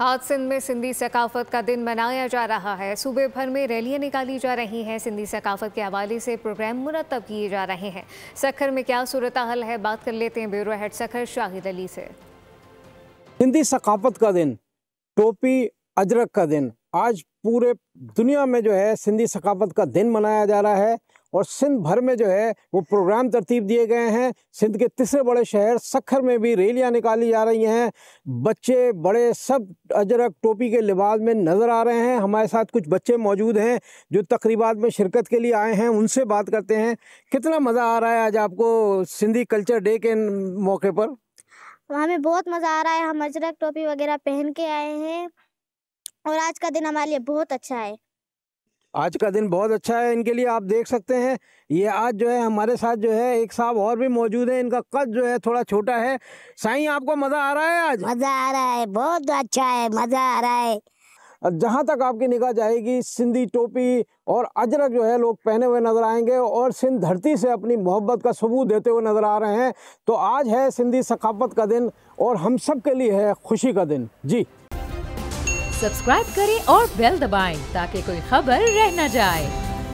आज सिंध में सिंधी सकाफत का दिन मनाया जा रहा है। सूबे भर में रैलियां निकाली जा रही हैं। सिंधी सकाफत के हवाले से प्रोग्राम मुरतब किए जा रहे हैं। सखर में क्या सूरत हाल है, बात कर लेते हैं ब्यूरो हेड सखर शाहिद अली से। सिंधी सकाफत का दिन, टोपी अजरक का दिन, आज पूरे दुनिया में जो है सिंधी सकाफत का दिन मनाया जा रहा है और सिंध भर में जो है वो प्रोग्राम तरतीब दिए गए हैं। सिंध के तीसरे बड़े शहर सखर में भी रैलियां निकाली जा रही हैं। बच्चे बड़े सब अजरक टोपी के लिबास में नज़र आ रहे हैं। हमारे साथ कुछ बच्चे मौजूद हैं जो तकरीबात में शिरकत के लिए आए हैं, उनसे बात करते हैं। कितना मज़ा आ रहा है आज आपको सिंधी कल्चर डे के मौके पर? हमें बहुत मज़ा आ रहा है। हम अजरक टोपी वगैरह पहन के आए हैं और आज का दिन हमारे लिए बहुत अच्छा है। आज का दिन बहुत अच्छा है इनके लिए। आप देख सकते हैं ये आज जो है हमारे साथ जो है एक साहब और भी मौजूद है। इनका कद जो है थोड़ा छोटा है। साईं, आपको मज़ा आ रहा है आज? मज़ा आ रहा है, बहुत अच्छा है, मज़ा आ रहा है। जहाँ तक आपकी निगाह जाएगी सिंधी टोपी और अजरक जो है लोग पहने हुए नजर आएंगे और सिंध धरती से अपनी मोहब्बत का सबूत देते हुए नजर आ रहे हैं। तो आज है सिंधी सकाफत का दिन और हम सब के लिए है खुशी का दिन। जी सब्सक्राइब करें और बेल दबाएं ताकि कोई खबर रह न जाए।